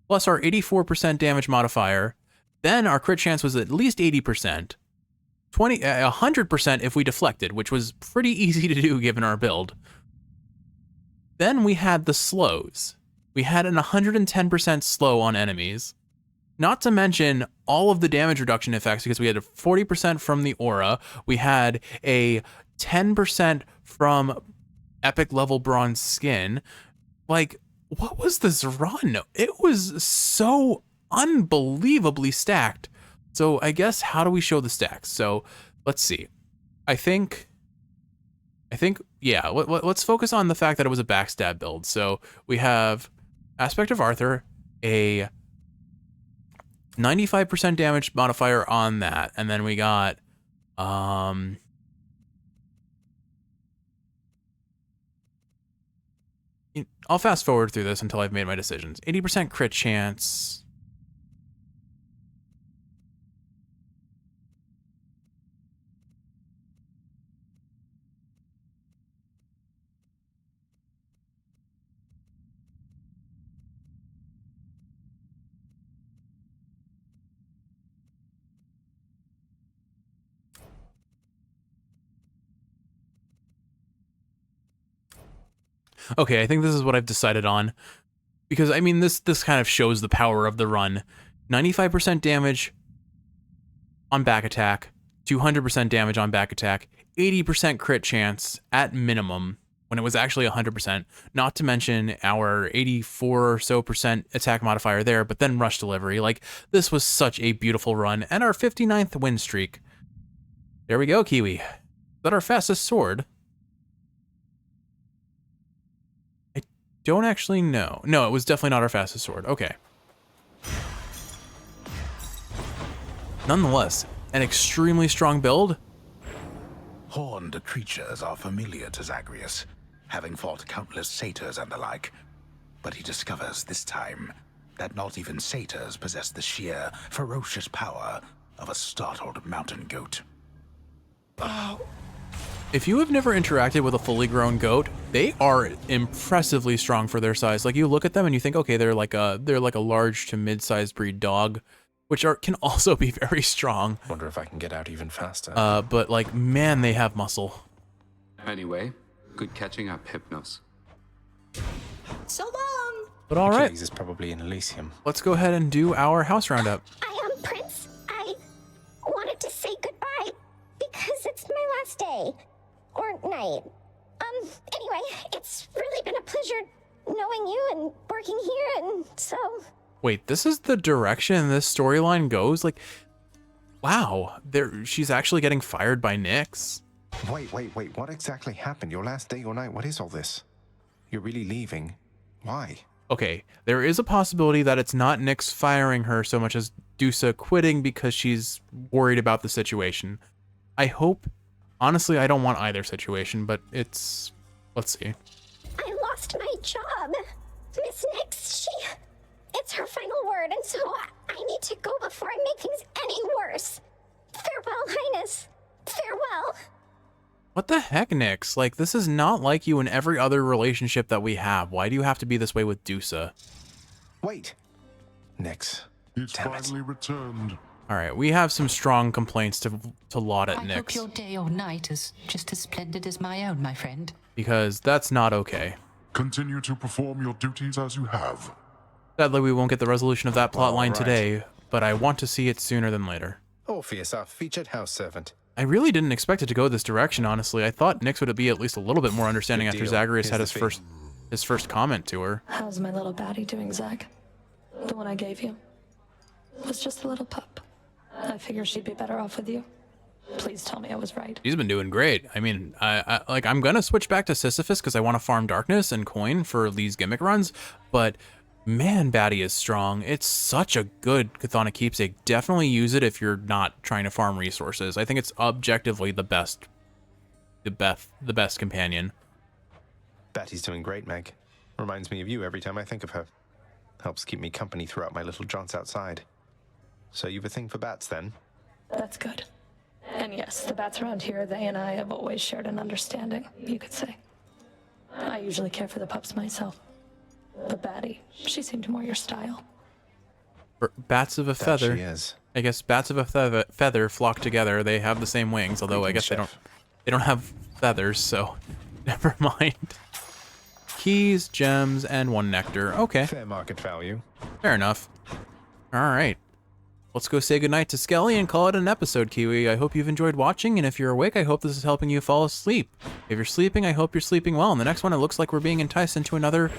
plus our 84% damage modifier. Then our crit chance was at least 80%. 100% if we deflected, which was pretty easy to do given our build. Then we had the slows. We had an 110% slow on enemies. Not to mention all of the damage reduction effects, because we had a 40% from the aura. We had a 10% from epic level bronze skin. Like, what was this run? It was so unbelievably stacked. So I guess, how do we show the stacks? So let's see. I think, yeah, let's focus on the fact that it was a backstab build. So we have Aspect of Arthur, a 95% damage modifier on that. And then we got, I'll fast forward through this until I've made my decisions. 80% crit chance. Okay, I think this is what I've decided on. Because, I mean, this kind of shows the power of the run. 95% damage on back attack, 200% damage on back attack, 80% crit chance at minimum, when it was actually 100%, not to mention our 84 or so % attack modifier there, but then rush delivery. Like, this was such a beautiful run, and our 59th win streak. There we go, Kiwi. Is that our fastest sword? don't actually know. No, it was definitely not our fastest sword. Okay. Nonetheless, an extremely strong build. Horned creatures are familiar to Zagreus, having fought countless satyrs and the like. But he discovers this time that not even satyrs possess the sheer, ferocious power of a startled mountain goat. If you have never interacted with a fully grown goat, they are impressively strong for their size. Like, you look at them and you think, okay, they're like a large to mid-sized breed dog, which can also be very strong. Wonder if I can get out even faster. But like, man, they have muscle. Anyway, good catching up, Hypnos. So long! But all right, Achilles is probably in Elysium. let's go ahead and do our house roundup. I am Prince. I wanted to say goodbye because it's my last day. Or night. Anyway, it's really been a pleasure knowing you and working here, and so... Wait, this is the direction this storyline goes? Like, wow, she's actually getting fired by Nyx. Wait. What exactly happened? Your last day or night? What is all this? You're really leaving? Why? Okay, there is a possibility that it's not Nyx firing her so much as Dusa quitting because she's worried about the situation. I hope... Honestly, I don't want either situation, but it's... Let's see. I lost my job. Miss Nyx, it's her final word, and so I need to go before I make things any worse. Farewell, Highness. Farewell. What the heck, Nyx? Like, this is not like you in every other relationship that we have. Why do you have to be this way with Dusa? Wait. Nyx. It's finally returned. All right, we have some strong complaints to laud at I Nyx. hope your day or night is just as splendid as my own, my friend. Because that's not okay. Continue to perform your duties as you have. Sadly, we won't get the resolution of that plot line today, but I want to see it sooner than later. Orpheus, our featured house servant. I really didn't expect it to go this direction, honestly. I thought Nyx would be at least a little bit more understanding Good after deal. Zagreus had Here's his first comment to her. How's my little baddie doing, Zach? The one I gave you. It was just a little pup. I figure she'd be better off with you. Please tell me I was right. She's been doing great. I mean, I'm gonna switch back to Sisyphus because I want to farm darkness and coin for these gimmick runs, but man, Baddie is strong. It's such a good Chthonic keepsake. Definitely use it if you're not trying to farm resources. I think it's objectively the best companion. Battie's doing great, Meg. Reminds me of you every time I think of her. Helps keep me company throughout my little jaunts outside. So you've a thing for bats, then? That's good. And yes, the bats around here, they and I have always shared an understanding, you could say. I usually care for the pups myself. But Baddie, she seemed more your style. Bats of a feather. She is. I guess bats of a feather flock together. They have the same wings, although I guess they don't have feathers, so never mind. Keys, gems, and 1 nectar. Okay. Fair market value. Fair enough. All right. Let's go say goodnight to Skelly and call it an episode, Kiwi. I hope you've enjoyed watching, and if you're awake, I hope this is helping you fall asleep. If you're sleeping, I hope you're sleeping well. In the next one, it looks like we're being enticed into another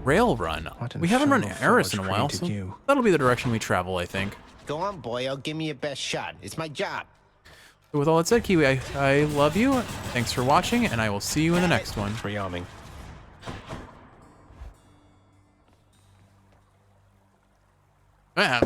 rail run. We haven't run Eris in a while, so that'll be the direction we travel, I think. Go on, boy. I'll give me your best shot. It's my job. So with all that said, Kiwi, I love you. Thanks for watching, and I will see you in the next one. Rearming. Ah.